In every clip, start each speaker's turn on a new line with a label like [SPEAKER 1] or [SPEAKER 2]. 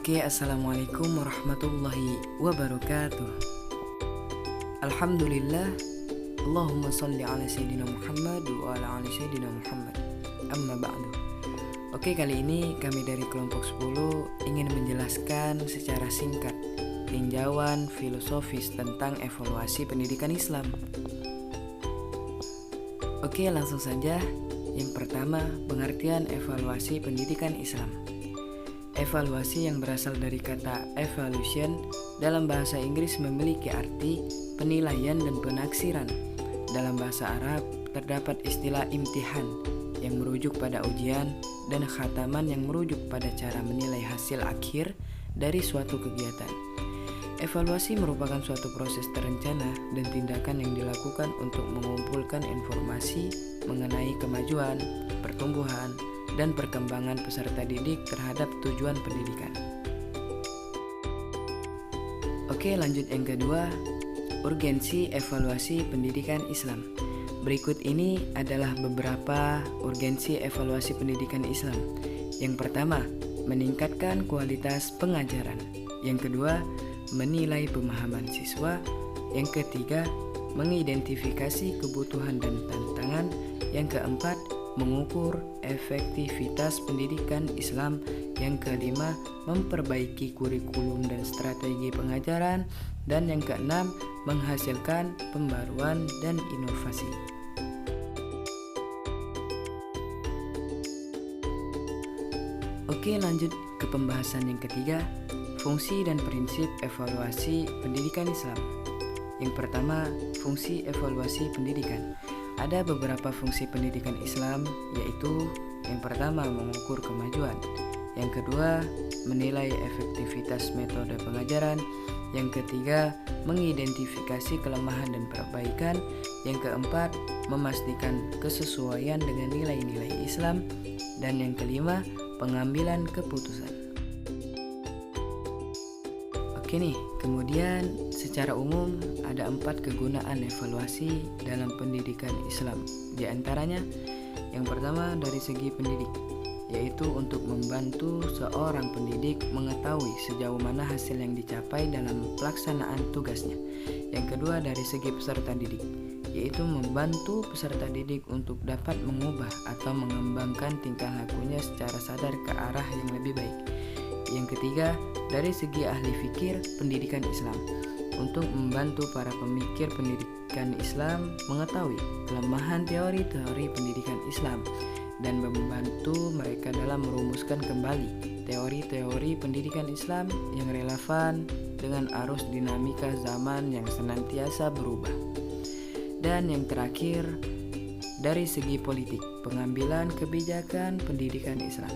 [SPEAKER 1] Oke, assalamualaikum warahmatullahi wabarakatuh. Alhamdulillah, Allahumma salli ala Sayyidina Muhammad wa ala ali Sayyidina Muhammad. Amma ba'du. Oke, kali ini kami dari kelompok 10 ingin menjelaskan secara singkat tinjauan filosofis tentang evaluasi pendidikan Islam. Oke, langsung saja. Yang pertama, pengertian evaluasi pendidikan Islam. Evaluasi yang berasal dari kata evaluation dalam bahasa Inggris memiliki arti penilaian dan penaksiran. Dalam bahasa Arab terdapat istilah imtihan yang merujuk pada ujian dan khataman yang merujuk pada cara menilai hasil akhir dari suatu kegiatan. Evaluasi merupakan suatu proses terencana dan tindakan yang dilakukan untuk mengumpulkan informasi mengenai kemajuan, pertumbuhan, dan perkembangan peserta didik terhadap tujuan pendidikan. Oke, lanjut yang kedua, urgensi evaluasi pendidikan Islam. Berikut ini adalah beberapa urgensi evaluasi pendidikan Islam. Yang pertama, meningkatkan kualitas pengajaran. Yang kedua, menilai pemahaman siswa. Yang ketiga, mengidentifikasi kebutuhan dan tantangan. Yang keempat, mengukur efektivitas pendidikan Islam. Yang kelima, memperbaiki kurikulum dan strategi pengajaran. Dan yang keenam, menghasilkan pembaruan dan inovasi. Oke, lanjut ke pembahasan yang ketiga, fungsi dan prinsip evaluasi pendidikan Islam. Yang pertama, fungsi evaluasi pendidikan. Ada beberapa fungsi pendidikan Islam, yaitu yang pertama, mengukur kemajuan. Yang kedua, menilai efektivitas metode pengajaran. Yang ketiga, mengidentifikasi kelemahan dan perbaikan. Yang keempat, memastikan kesesuaian dengan nilai-nilai Islam. Dan yang kelima, pengambilan keputusan. Oke nih, kemudian secara umum ada 4 kegunaan evaluasi dalam pendidikan Islam. Di antaranya, yang pertama dari segi pendidik, yaitu untuk membantu seorang pendidik mengetahui sejauh mana hasil yang dicapai dalam pelaksanaan tugasnya. Yang kedua dari segi peserta didik, yaitu membantu peserta didik untuk dapat mengubah atau mengembangkan tingkah lakunya secara sadar ke arah yang lebih baik. Yang ketiga, dari segi ahli fikir pendidikan Islam, untuk membantu para pemikir pendidikan Islam mengetahui kelemahan teori-teori pendidikan Islam dan membantu mereka dalam merumuskan kembali teori-teori pendidikan Islam yang relevan dengan arus dinamika zaman yang senantiasa berubah. Dan yang terakhir, dari segi politik, pengambilan kebijakan pendidikan Islam,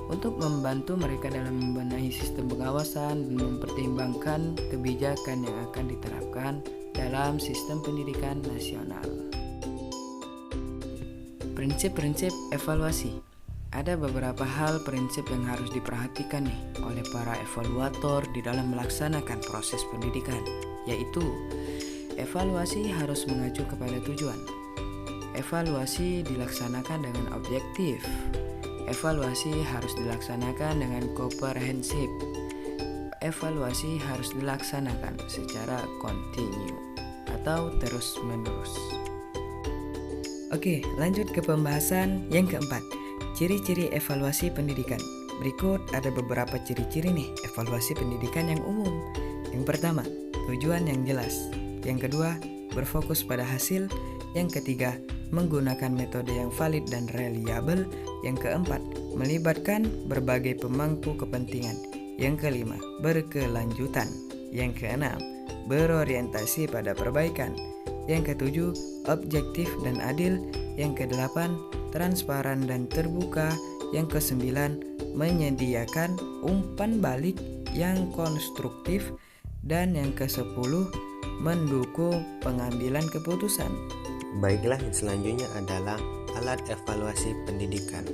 [SPEAKER 1] untuk membantu mereka dalam membenahi sistem pengawasan dan mempertimbangkan kebijakan yang akan diterapkan dalam sistem pendidikan nasional. Prinsip-prinsip evaluasi. Ada beberapa hal prinsip yang harus diperhatikan nih oleh para evaluator di dalam melaksanakan proses pendidikan, yaitu evaluasi harus mengacu kepada tujuan. Evaluasi dilaksanakan dengan objektif. Evaluasi harus dilaksanakan dengan komprehensif. Evaluasi harus dilaksanakan secara kontinu atau terus-menerus. Oke, lanjut ke pembahasan yang keempat, ciri-ciri evaluasi pendidikan. Berikut ada beberapa ciri-ciri nih evaluasi pendidikan yang umum. Yang pertama, tujuan yang jelas. Yang kedua, berfokus pada hasil. Yang ketiga, menggunakan metode yang valid dan reliabel. Yang keempat, melibatkan berbagai pemangku kepentingan. Yang kelima, berkelanjutan. Yang keenam, berorientasi pada perbaikan. Yang ketujuh, objektif dan adil. Yang kedelapan, transparan dan terbuka. Yang kesembilan, menyediakan umpan balik yang konstruktif. Dan yang kesepuluh, mendukung pengambilan keputusan.
[SPEAKER 2] Baiklah, yang selanjutnya adalah alat evaluasi pendidikan.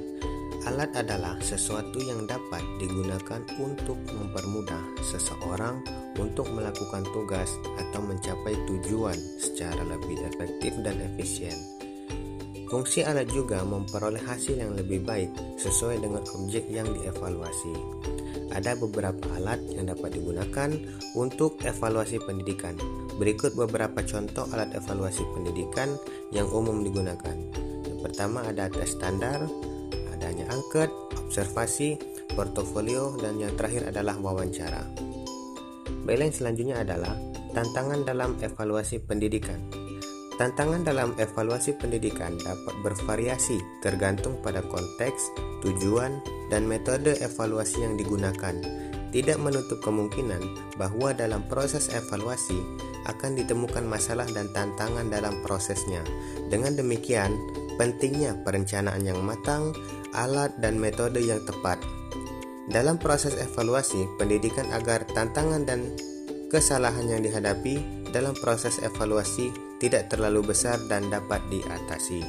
[SPEAKER 2] Alat adalah sesuatu yang dapat digunakan untuk mempermudah seseorang untuk melakukan tugas atau mencapai tujuan secara lebih efektif dan efisien. Fungsi alat juga memperoleh hasil yang lebih baik sesuai dengan objek yang dievaluasi. Ada beberapa alat yang dapat digunakan untuk evaluasi pendidikan. Berikut beberapa contoh alat evaluasi pendidikan yang umum digunakan. Yang pertama ada tes standar, adanya angket, observasi, portofolio, dan yang terakhir adalah wawancara. Baiklah, yang selanjutnya adalah tantangan dalam evaluasi pendidikan. Tantangan dalam evaluasi pendidikan dapat bervariasi tergantung pada konteks, tujuan, dan metode evaluasi yang digunakan. Tidak menutup kemungkinan bahwa dalam proses evaluasi akan ditemukan masalah dan tantangan dalam prosesnya. Dengan demikian, pentingnya perencanaan yang matang, alat dan metode yang tepat dalam proses evaluasi pendidikan agar tantangan dan kesalahan yang dihadapi dalam proses evaluasi tidak terlalu besar dan dapat diatasi.